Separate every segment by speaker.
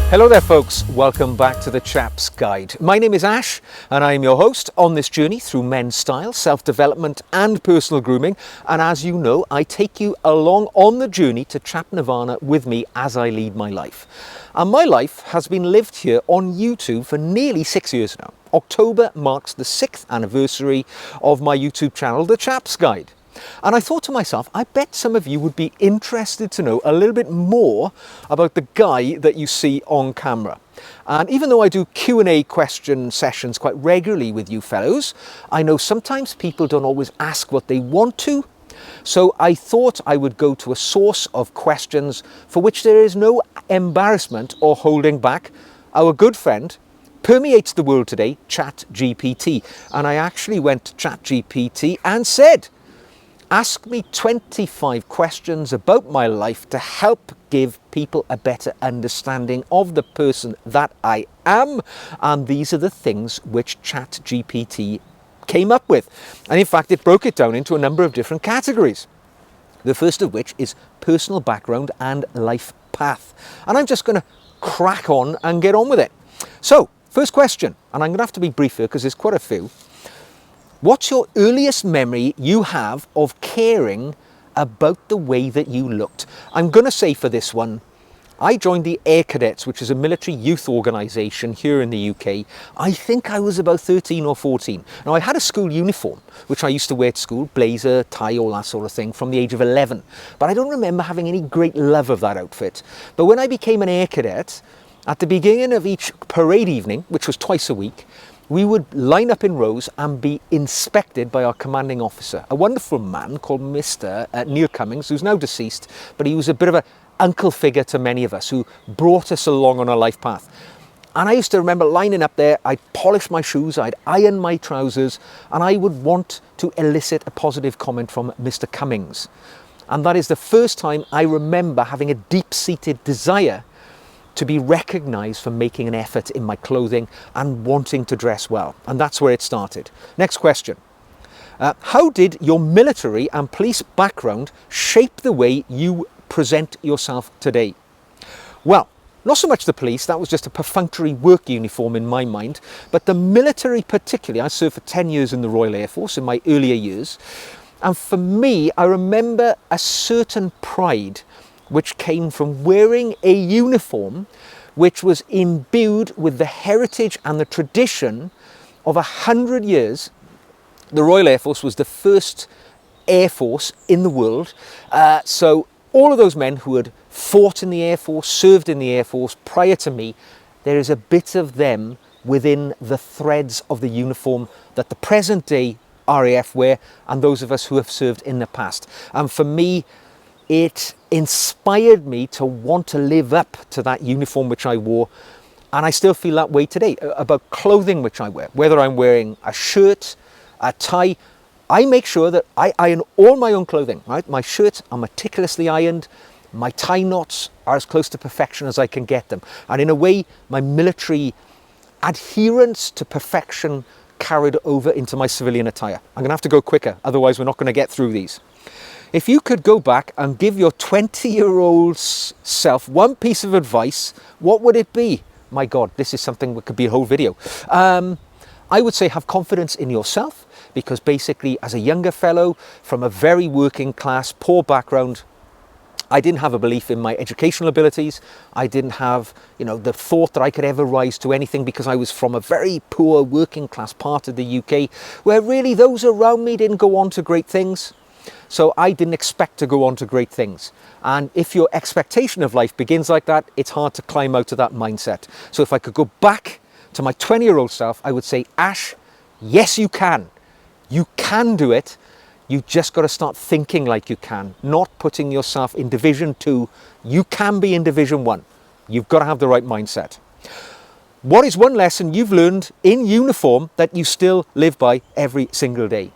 Speaker 1: Hello there folks, welcome back to the Chap's Guide. My name is Ash and I'm your host on this journey through men's style, self-development and personal grooming. And as you know, I take you along on the journey to Chap Nirvana with me as I lead my life. And my life has been lived here on YouTube for nearly 6 years now. October marks the 6th anniversary of my YouTube channel, The Chap's Guide. And I thought to myself, I bet some of you would be interested to know a little bit more about the guy that you see on camera. And even though I do Q&A question sessions quite regularly with you fellows, I know sometimes people don't always ask what they want to. So I thought I would go to a source of questions for which there is no embarrassment or holding back. Our good friend permeates the world today, ChatGPT. And I actually went to ChatGPT and said, ask me 25 questions about my life to help give people a better understanding of the person that I am. And these are the things which ChatGPT came up with. And in fact, it broke it down into a number of different categories. The first of which is personal background and life path. And I'm just going to crack on and get on with it. So, first question, and I'm going to have to be briefer because there's quite a few. What's your earliest memory you have of caring about the way that you looked? I'm going to say for this one, I joined the Air Cadets, which is a military youth organisation here in the UK. I think I was about 13 or 14. Now I had a school uniform, which I used to wear to school, blazer, tie, all that sort of thing, from the age of 11. But I don't remember having any great love of that outfit. But when I became an Air Cadet, at the beginning of each parade evening, which was twice a week, we would line up in rows and be inspected by our commanding officer, a wonderful man called Mr. Neil Cummings, who's now deceased, but he was a bit of an uncle figure to many of us who brought us along on our life path. And I used to remember lining up there, I'd polish my shoes, I'd iron my trousers, and I would want to elicit a positive comment from Mr. Cummings. And that is the first time I remember having a deep-seated desire to be recognised for making an effort in my clothing and wanting to dress well. And that's where it started. Next question. How did your military and police background shape the way you present yourself today? Well, not so much the police, that was just a perfunctory work uniform in my mind, but the military particularly. I served for 10 years in the Royal Air Force in my earlier years. And for me, I remember a certain pride which came from wearing a uniform which was imbued with the heritage and the tradition of 100 years. The Royal Air Force was the first air force in the world. So all of those men who had fought in the Air Force, served in the Air Force prior to me, there is a bit of them within the threads of the uniform that the present day RAF wear and those of us who have served in the past. And for me, it inspired me to want to live up to that uniform which I wore, and I still feel that way today about clothing which I wear. Whether I'm wearing a shirt, a tie, I make sure that I iron all my own clothing, right? My shirts are meticulously ironed, my tie knots are as close to perfection as I can get them, and in a way my military adherence to perfection carried over into my civilian attire. I'm going to have to go quicker, otherwise we're not going to get through these. If you could go back and give your 20-year-old self one piece of advice, what would it be? My God, this is something that could be a whole video. I would say have confidence in yourself, because basically as a younger fellow from a very working class, poor background, I didn't have a belief in my educational abilities. I didn't have, the thought that I could ever rise to anything because I was from a very poor working class part of the UK where really those around me didn't go on to great things. So I didn't expect to go on to great things. And if your expectation of life begins like that, it's hard to climb out of that mindset. So if I could go back to my 20-year-old self, I would say, Ash, yes, you can. You can do it. You just got to start thinking like you can, not putting yourself in Division 2. You can be in Division 1. You've got to have the right mindset. What is one lesson you've learned in uniform that you still live by every single day?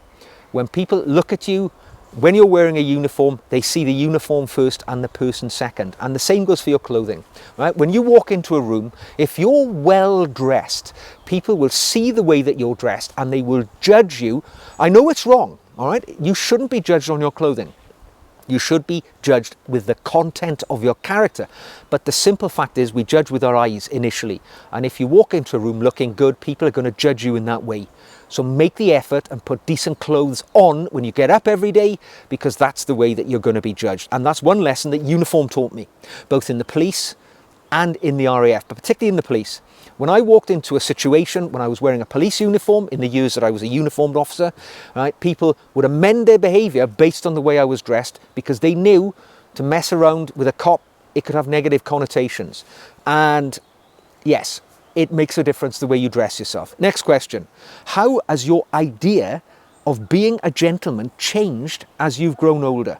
Speaker 1: When people look at you, when you're wearing a uniform, they see the uniform first and the person second. And the same goes for your clothing, right? When you walk into a room, if you're well dressed, people will see the way that you're dressed and they will judge you. I know it's wrong, all right? You shouldn't be judged on your clothing. You should be judged with the content of your character. But the simple fact is we judge with our eyes initially. And if you walk into a room looking good, people are going to judge you in that way. So make the effort and put decent clothes on when you get up every day, because that's the way that you're going to be judged. And that's one lesson that uniform taught me, both in the police and in the RAF, but particularly in the police. When I walked into a situation when I was wearing a police uniform, in the years that I was a uniformed officer, right, people would amend their behaviour based on the way I was dressed, because they knew to mess around with a cop, it could have negative connotations. And yes, it makes a difference the way you dress yourself. Next question. How has your idea of being a gentleman changed as you've grown older?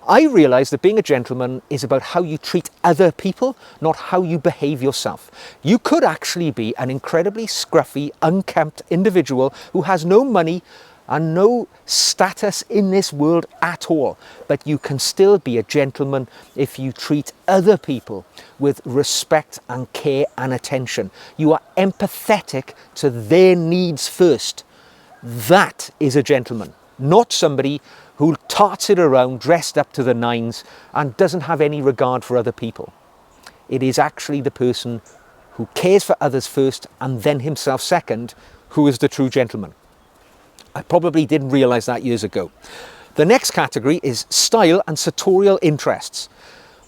Speaker 1: I realised that being a gentleman is about how you treat other people, not how you behave yourself. You could actually be an incredibly scruffy, unkempt individual who has no money and no status in this world at all. But you can still be a gentleman if you treat other people with respect and care and attention. You are empathetic to their needs first. That is a gentleman, not somebody who tarts it around dressed up to the nines and doesn't have any regard for other people. It is actually the person who cares for others first and then himself second who is the true gentleman. I probably didn't realise that years ago. The next category is style and sartorial interests.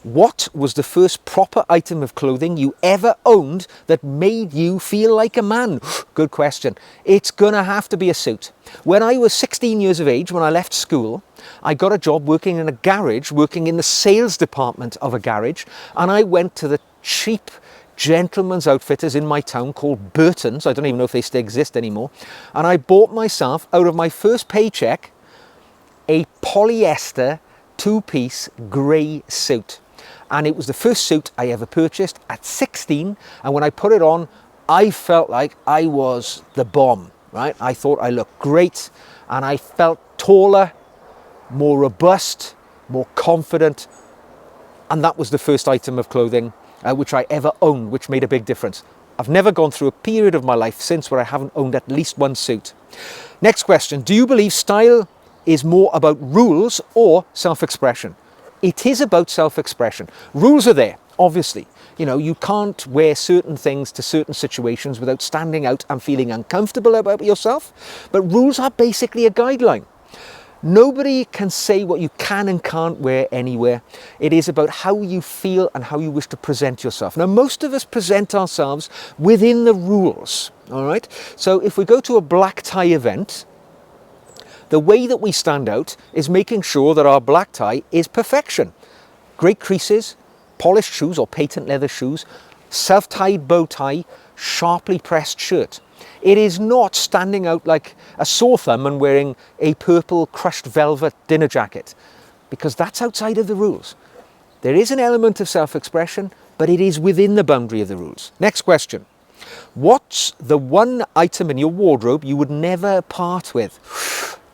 Speaker 1: What was the first proper item of clothing you ever owned that made you feel like a man? Good question. It's gonna have to be a suit. When I was 16 years of age, when I left school, I got a job working in a garage, working in the sales department of a garage, and I went to the cheap gentleman's outfitters in my town called Burton's. I don't even know if they still exist anymore. And I bought myself, out of my first paycheck, a polyester two-piece grey suit. And it was the first suit I ever purchased at 16. And when I put it on, I felt like I was the bomb, right? I thought I looked great, and I felt taller, more robust, more confident. And that was the first item of clothing which I ever owned, which made a big difference. I've never gone through a period of my life since where I haven't owned at least one suit. Next question. Do you believe style is more about rules or self-expression? It is about self-expression. Rules are there, obviously. You know, you can't wear certain things to certain situations without standing out and feeling uncomfortable about yourself. But rules are basically a guideline. Nobody can say what you can and can't wear anywhere. It is about how you feel and how you wish to present yourself. Now, most of us present ourselves within the rules, all right? So if we go to a black tie event, the way that we stand out is making sure that our black tie is perfection. Great creases, polished shoes or patent leather shoes, self-tied bow tie, sharply pressed shirt. It is not standing out like a sore thumb and wearing a purple crushed velvet dinner jacket, because that's outside of the rules. There is an element of self-expression, but it is within the boundary of the rules. Next question. What's the one item in your wardrobe you would never part with?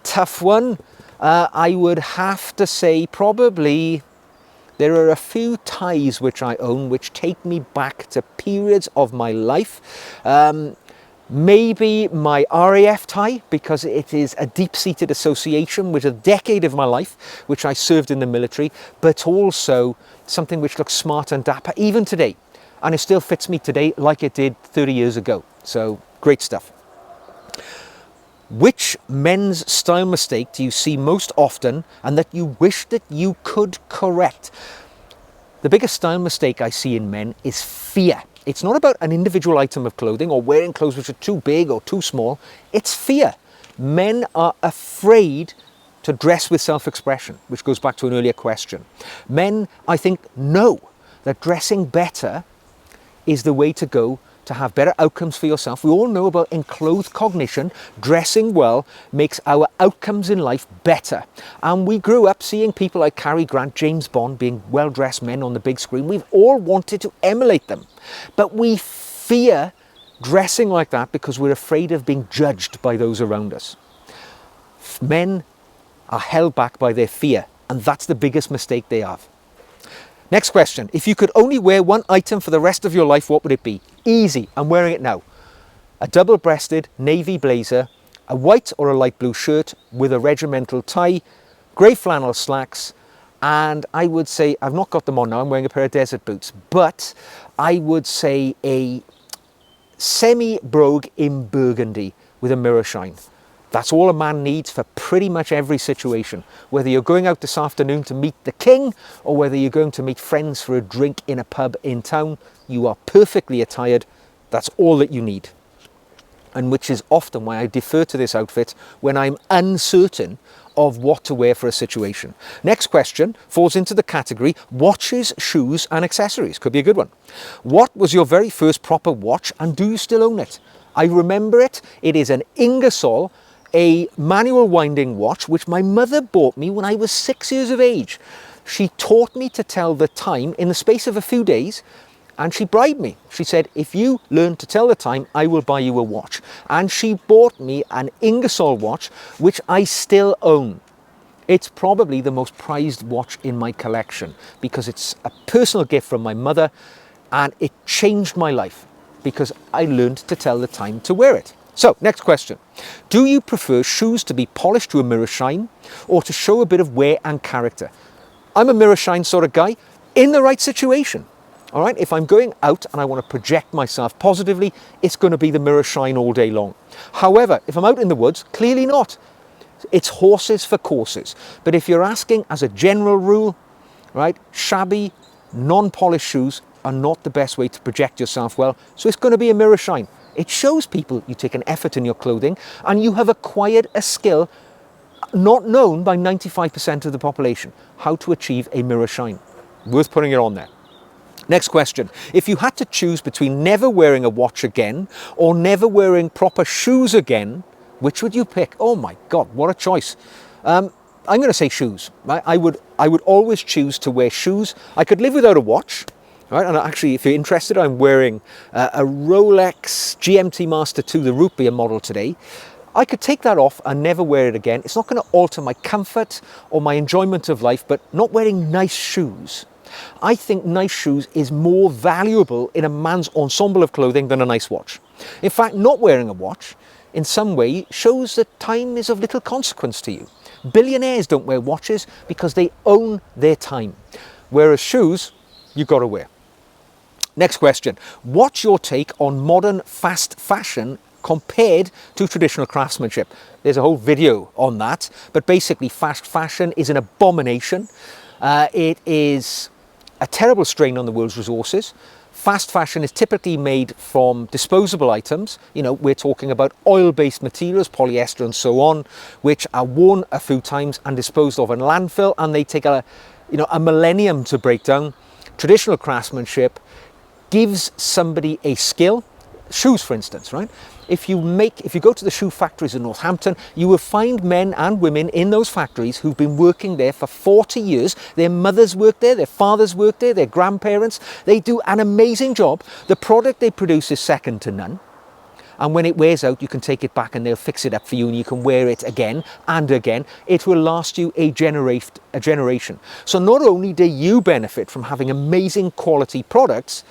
Speaker 1: Tough one. I would have to say probably there are a few ties which I own which take me back to periods of my life. Maybe my RAF tie, because it is a deep-seated association with a decade of my life which I served in the military, but also something which looks smart and dapper even today, and it still fits me today like it did 30 years ago. So great stuff. Which men's style mistake do you see most often and that you wish that you could correct? The biggest style mistake I see in men is fear. It's not about an individual item of clothing or wearing clothes which are too big or too small. It's fear. Men are afraid to dress with self-expression, which goes back to an earlier question. Men, I think, know that dressing better is the way to go to have better outcomes for yourself. We all know about enclothed cognition. Dressing well makes our outcomes in life better. And we grew up seeing people like Cary Grant, James Bond being well-dressed men on the big screen. We've all wanted to emulate them. But we fear dressing like that because we're afraid of being judged by those around us. Men are held back by their fear, and that's the biggest mistake they have. Next question. If you could only wear one item for the rest of your life, what would it be? Easy. I'm wearing it now. A double-breasted navy blazer, a white or a light blue shirt with a regimental tie, grey flannel slacks, And I would say, I've not got them on now, I'm wearing a pair of desert boots, but I would say a semi-brogue in burgundy with a mirror shine. That's all a man needs for pretty much every situation. Whether you're going out this afternoon to meet the king or whether you're going to meet friends for a drink in a pub in town, you are perfectly attired. That's all that you need. And which is often why I defer to this outfit when I'm uncertain of what to wear for a situation. Next question falls into the category watches, shoes and accessories. Could be a good one. What was your very first proper watch and do you still own it? I remember it. It is an Ingersoll, a manual winding watch which my mother bought me when I was 6 years of age. She taught me to tell the time in the space of a few days, and she bribed me. She said, if you learn to tell the time, I will buy you a watch. And she bought me an Ingersoll watch, which I still own. It's probably the most prized watch in my collection because it's a personal gift from my mother, and it changed my life because I learned to tell the time to wear it. So, next question. Do you prefer shoes to be polished to a mirror shine or to show a bit of wear and character? I'm a mirror shine sort of guy in the right situation. All right, if I'm going out and I want to project myself positively, it's going to be the mirror shine all day long. However, if I'm out in the woods, clearly not. It's horses for courses. But if you're asking as a general rule, right, shabby, non-polished shoes are not the best way to project yourself well. So it's going to be a mirror shine. It shows people you take an effort in your clothing and you have acquired a skill not known by 95% of the population, how to achieve a mirror shine. Worth putting it on there. Next question. If you had to choose between never wearing a watch again or never wearing proper shoes again, which would you pick? Oh my God, what a choice. I'm going to say shoes. I would always choose to wear shoes. I could live without a watch. Right, and actually, if you're interested, I'm wearing a Rolex GMT Master 2, the root beer model today. I could take that off and never wear it again. It's not going to alter my comfort or my enjoyment of life, but not wearing nice shoes. I think nice shoes is more valuable in a man's ensemble of clothing than a nice watch. In fact, not wearing a watch in some way shows that time is of little consequence to you. Billionaires don't wear watches because they own their time, whereas shoes, you've got to wear. Next question. What's your take on modern fast fashion compared to traditional craftsmanship? There's a whole video on that, but basically fast fashion is an abomination. It is a terrible strain on the world's resources. Fast fashion is typically made from disposable items. You know, we're talking about oil-based materials, polyester and so on, which are worn a few times and disposed of in landfill, and they take a millennium to break down. Traditional craftsmanship gives somebody a skill. Shoes, for instance, right? If you go to the shoe factories in Northampton, you will find men and women in those factories who've been working there for 40 years. Their mothers worked there, their fathers worked there, their grandparents. They do an amazing job. The product they produce is second to none. And when it wears out, you can take it back and they'll fix it up for you and you can wear it again and again. It will last you a generation. So not only do you benefit from having amazing quality products,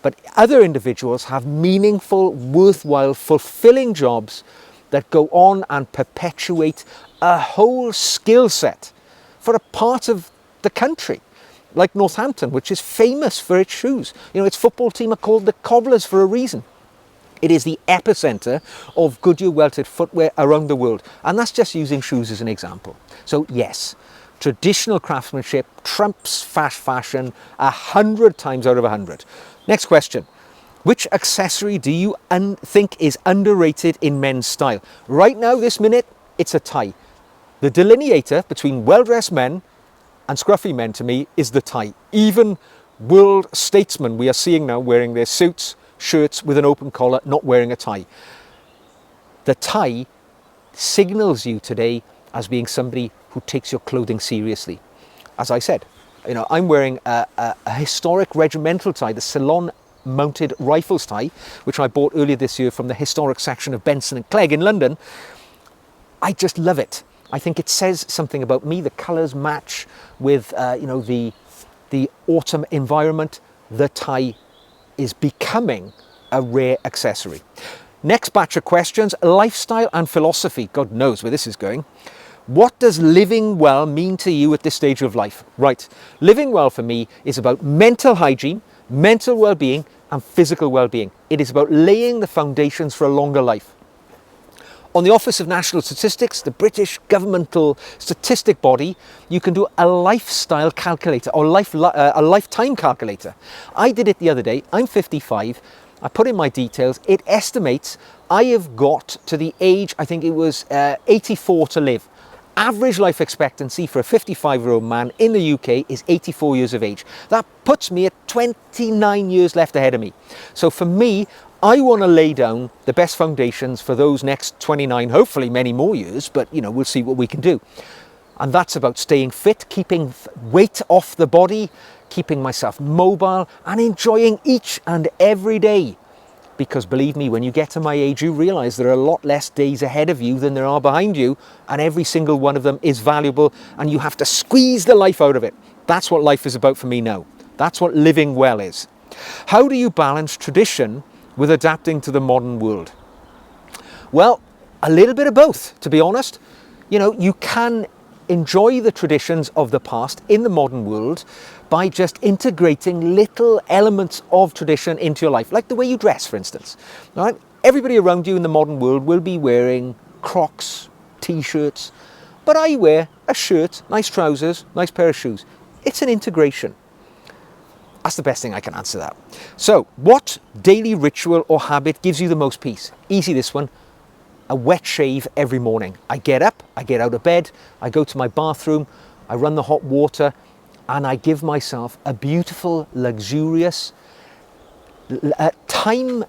Speaker 1: but other individuals have meaningful, worthwhile, fulfilling jobs that go on and perpetuate a whole skill set for a part of the country, like Northampton, which is famous for its shoes. You know, its football team are called the Cobblers for a reason. It is the epicenter of Goodyear welted footwear around the world. And that's just using shoes as an example. So yes, traditional craftsmanship trumps fast fashion 100 times out of 100. Next question. Which accessory do you think is underrated in men's style? Right now, this minute, it's a tie. The delineator between well-dressed men and scruffy men to me is the tie. Even world statesmen we are seeing now wearing their suits, shirts with an open collar, not wearing a tie. The tie signals you today as being somebody who takes your clothing seriously. As I said, you know, I'm wearing a historic regimental tie, the Ceylon mounted rifles tie, which I bought earlier this year from the historic section of Benson and Clegg in London. I just love it. I think it says something about me. The colours match with, the autumn environment. The tie is becoming a rare accessory. Next batch of questions, lifestyle and philosophy. God knows where this is going. What does living well mean to you at this stage of life? Right, living well for me is about mental hygiene, mental well-being and physical well-being. It is about laying the foundations for a longer life. On the Office of National Statistics, the British governmental statistic body, you can do a lifestyle calculator or a lifetime calculator. I did it the other day. I'm 55. I put in my details. It estimates I have got to the age, I think it was 84 to live. Average life expectancy for a 55-year-old man in the UK is 84 years of age. That puts me at 29 years left ahead of me. So for me, I want to lay down the best foundations for those next 29, hopefully many more years, but you know, we'll see what we can do. And that's about staying fit, keeping weight off the body, keeping myself mobile and enjoying each and every day. Because believe me, when you get to my age, you realize there are a lot less days ahead of you than there are behind you, and every single one of them is valuable, and you have to squeeze the life out of it. That's what life is about for me now. That's what living well is. How do you balance tradition with adapting to the modern world? Well, a little bit of both, to be honest. You know, you can enjoy the traditions of the past in the modern world by just integrating little elements of tradition into your life, like the way you dress, for instance. All right? Everybody around you in the modern world will be wearing Crocs, t-shirts, but I wear a shirt, nice trousers, nice pair of shoes. It's an integration. That's the best thing I can answer that. So, what daily ritual or habit gives you the most peace? Easy, this one. A wet shave every morning. I get up, I get out of bed, I go to my bathroom, I run the hot water, and I give myself a beautiful, luxurious time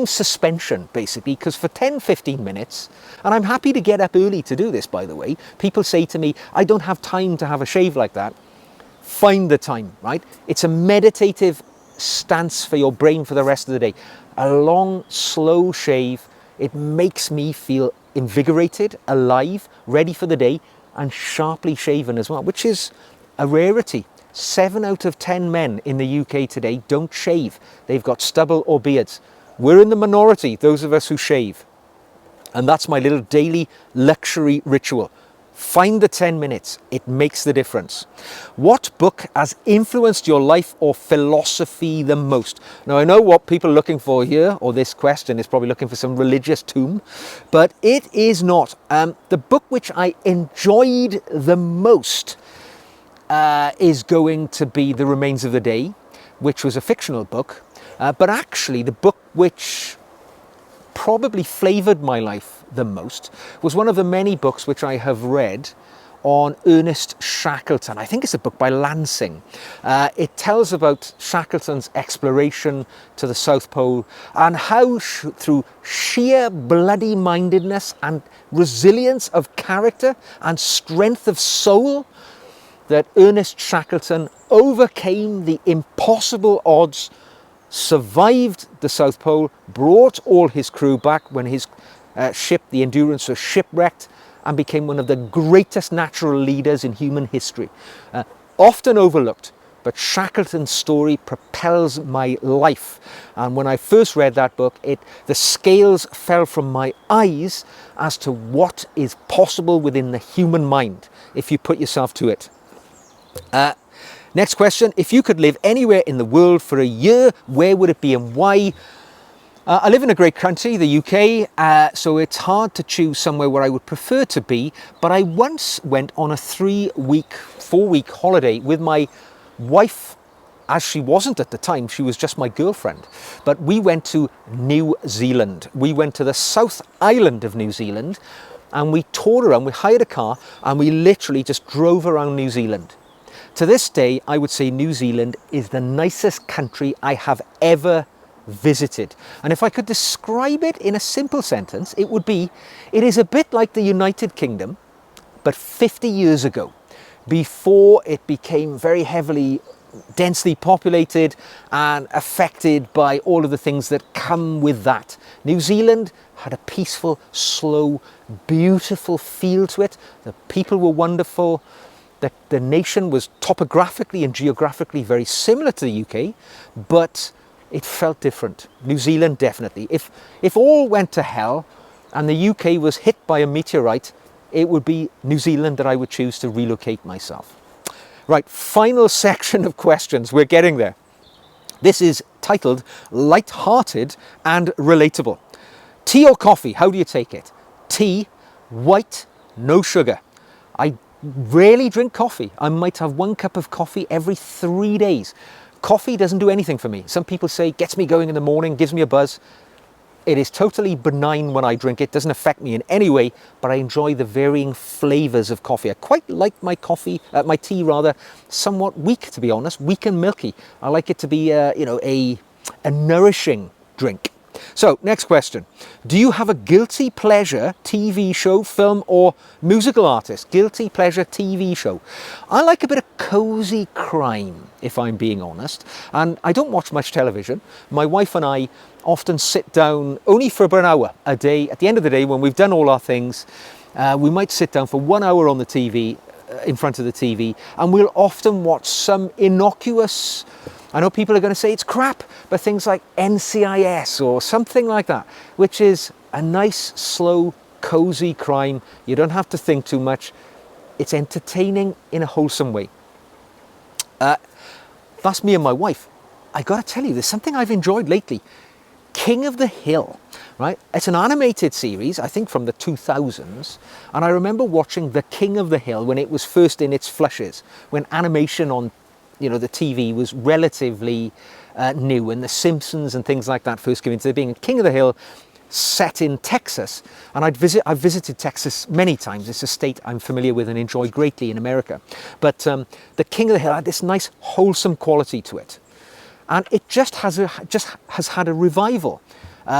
Speaker 1: suspension, basically, because for 10-15 minutes, and I'm happy to get up early to do this, by the way. People say to me, I don't have time to have a shave like that. Find the time, right? It's a meditative stance for your brain for the rest of the day. A long, slow shave. It makes me feel invigorated, alive, ready for the day, and sharply shaven as well, which is a rarity. 7 out of 10 men in the UK today don't shave. They've got stubble or beards. We're in the minority, those of us who shave. And that's my little daily luxury ritual. Find the 10 minutes. It makes the difference. What book has influenced your life or philosophy the most? Now, I know what people are looking for here, or this question is probably looking for some religious tome, but it is not. The book which I enjoyed the most is going to be The Remains of the Day, which was a fictional book, but actually the book which probably flavoured my life the most was one of the many books which I have read on Ernest Shackleton. I think it's a book by Lansing. It tells about Shackleton's exploration to the South Pole and how through sheer bloody mindedness and resilience of character and strength of soul that Ernest Shackleton overcame the impossible odds, survived the South Pole, brought all his crew back when his ship, the Endurance, was shipwrecked, and became one of the greatest natural leaders in human history. Often overlooked, but Shackleton's story propels my life. And when I first read that book, the scales fell from my eyes as to what is possible within the human mind if you put yourself to it. Next question, if you could live anywhere in the world for a year, where would it be and why? I live in a great country, the UK, so it's hard to choose somewhere where I would prefer to be, but I once went on a 4-week holiday with my wife, as she wasn't at the time, she was just my girlfriend. But we went to New Zealand. We went to the South Island of New Zealand, and we toured around, we hired a car, and we literally just drove around New Zealand. To this day, I would say New Zealand is the nicest country I have ever visited. And if I could describe it in a simple sentence, it would be, it is a bit like the United Kingdom, but 50 years ago, before it became very heavily, densely populated and affected by all of the things that come with that. New Zealand had a peaceful, slow, beautiful feel to it. The people were wonderful. The nation was topographically and geographically very similar to the UK, but it felt different. New Zealand, definitely. If all went to hell and the UK was hit by a meteorite, it would be New Zealand that I would choose to relocate myself. Right, final section of questions. We're getting there. This is titled Light-Hearted and Relatable. Tea or coffee? How do you take it? Tea, white, no sugar. I rarely drink coffee. I might have 1 cup of coffee every 3 days. Coffee doesn't do anything for me. Some people say it gets me going in the morning, gives me a buzz. It is totally benign when I drink it, doesn't affect me in any way, but I enjoy the varying flavors of coffee. I quite like my my tea rather, somewhat weak, to be honest, weak and milky. I like it to be, a nourishing drink. So, next question. Do you have a guilty pleasure TV show, film, or musical artist? Guilty pleasure TV show. I like a bit of cozy crime, if I'm being honest. And I don't watch much television. My wife and I often sit down only for about an hour a day. At the end of the day, when we've done all our things, we might sit down for 1 hour on the TV, in front of the TV, and we'll often watch some innocuous, I know people are going to say it's crap, but things like NCIS or something like that, which is a nice, slow, cozy crime. You don't have to think too much. It's entertaining in a wholesome way. That's me and my wife. I got to tell you, there's something I've enjoyed lately. King of the Hill, right? It's an animated series, I think from the 2000s. And I remember watching The King of the Hill when it was first in its flushes, when animation on the TV was relatively new, and The Simpsons and things like that first came into being. King of the Hill, set in Texas, and I've visited Texas many times. It's a state I'm familiar with and enjoy greatly in America. But The King of the Hill had this nice, wholesome quality to it, and it just has had a revival.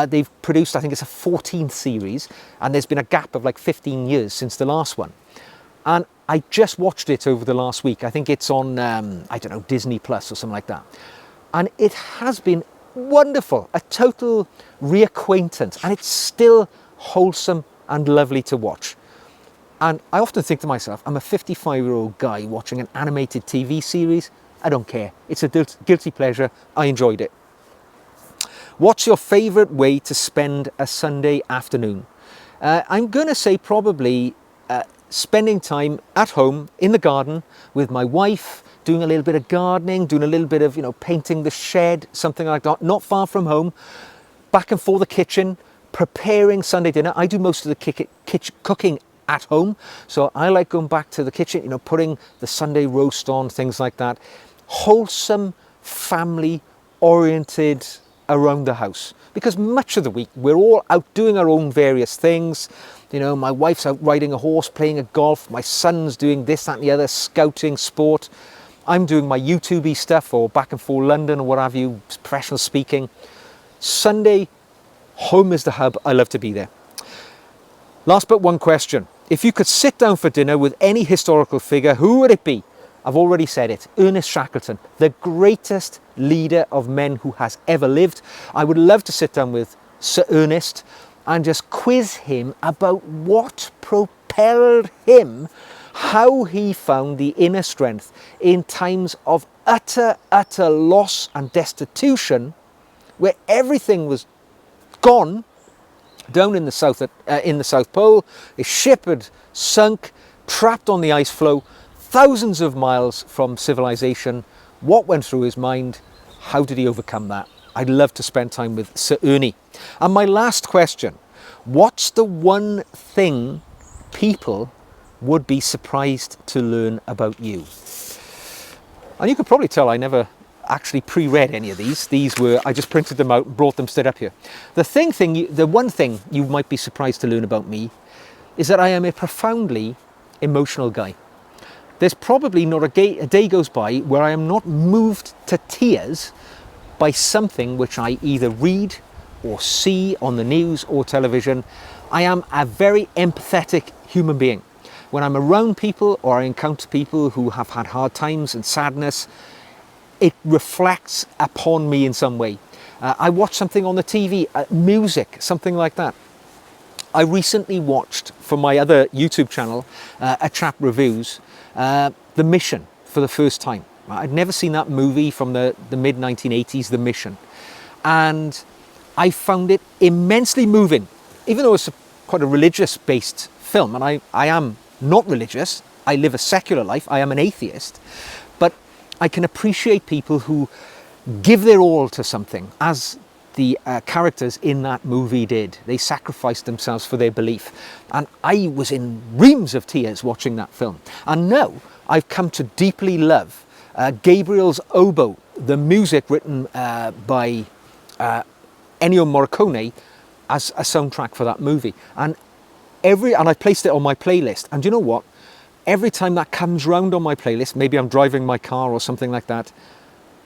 Speaker 1: They've produced, I think it's a 14th series, and there's been a gap of like 15 years since the last one. And I just watched it over the last week. I think it's on, Disney Plus or something like that. And it has been wonderful, a total reacquaintance. And it's still wholesome and lovely to watch. And I often think to myself, I'm a 55-year-old guy watching an animated TV series. I don't care. It's a guilty pleasure. I enjoyed it. What's your favourite way to spend a Sunday afternoon? I'm going to say probably spending time at home in the garden with my wife, doing a little bit of gardening, doing a little bit of, painting the shed, something like that, not far from home, back and forth the kitchen, preparing Sunday dinner. I do most of the cooking at home, so I like going back to the kitchen, putting the Sunday roast on, things like that. Wholesome, family-oriented around the house, because much of the week we're all out doing our own various things. My wife's out riding a horse, playing a golf. My son's doing this, that and the other, scouting, sport. I'm doing my YouTube-y stuff, or back and forth London or what have you, professional speaking. Sunday, home is the hub. I love to be there. Last but one question. If you could sit down for dinner with any historical figure, who would it be? I've already said it, Ernest Shackleton, the greatest leader of men who has ever lived. I would love to sit down with Sir Ernest and just quiz him about what propelled him, how he found the inner strength in times of utter loss and destitution, where everything was gone down in the South Pole. His ship had sunk, trapped on the ice floe, thousands of miles from civilization. What went through his mind? How did he overcome that? I'd love to spend time with Sir Ernie. And my last question, what's the one thing people would be surprised to learn about you? And you could probably tell I never actually pre-read any of these. I just printed them out and brought them straight up here. The one thing you might be surprised to learn about me is that I am a profoundly emotional guy. There's probably not a day goes by where I am not moved to tears by something which I either read or see on the news or television. I am a very empathetic human being. When I'm around people or I encounter people who have had hard times and sadness, it reflects upon me in some way. I watch something on the TV, music, something like that. I recently watched, for my other YouTube channel, a Chap Reviews, The Mission for the first time. I'd never seen that movie from the mid-1980s, The Mission. And I found it immensely moving, even though it's quite a religious-based film, and I am not religious, I live a secular life, I am an atheist, but I can appreciate people who give their all to something, as the characters in that movie did. They sacrificed themselves for their belief. And I was in reams of tears watching that film. And now I've come to deeply love Gabriel's Oboe, the music written by Ennio Morricone, as a soundtrack for that movie. And I placed it on my playlist. And you know what? Every time that comes round on my playlist, maybe I'm driving my car or something like that,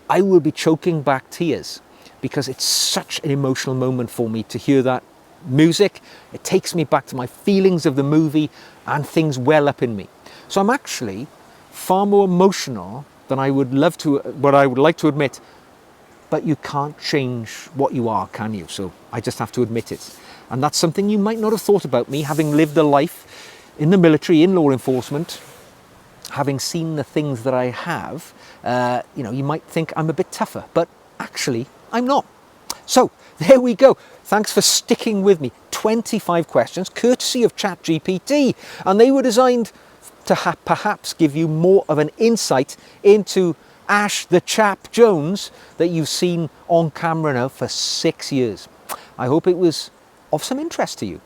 Speaker 1: I will be choking back tears, because it's such an emotional moment for me to hear that music. It takes me back to my feelings of the movie, and things well up in me. So I'm actually far more emotional than I would like to admit, but you can't change what you are, can you? So I just have to admit it. And that's something you might not have thought about me, having lived a life in the military, in law enforcement, having seen the things that I have. You might think I'm a bit tougher, but actually I'm not. So there we go. Thanks for sticking with me. 25 questions, courtesy of Chap GPT, and they were designed to perhaps give you more of an insight into Ash the Chap Jones that you've seen on camera now for 6 years. I hope it was of some interest to you.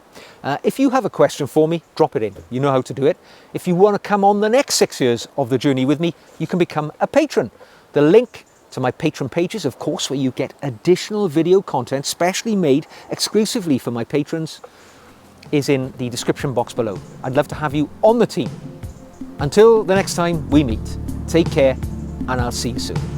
Speaker 1: If you have a question for me, drop it in. You know how to do it. If you want to come on the next 6 years of the journey with me, you can become a patron. The link to my Patreon pages, of course, where you get additional video content specially made exclusively for my patrons, is in the description box below. I'd love to have you on the team. Until the next time we meet, take care, and I'll see you soon.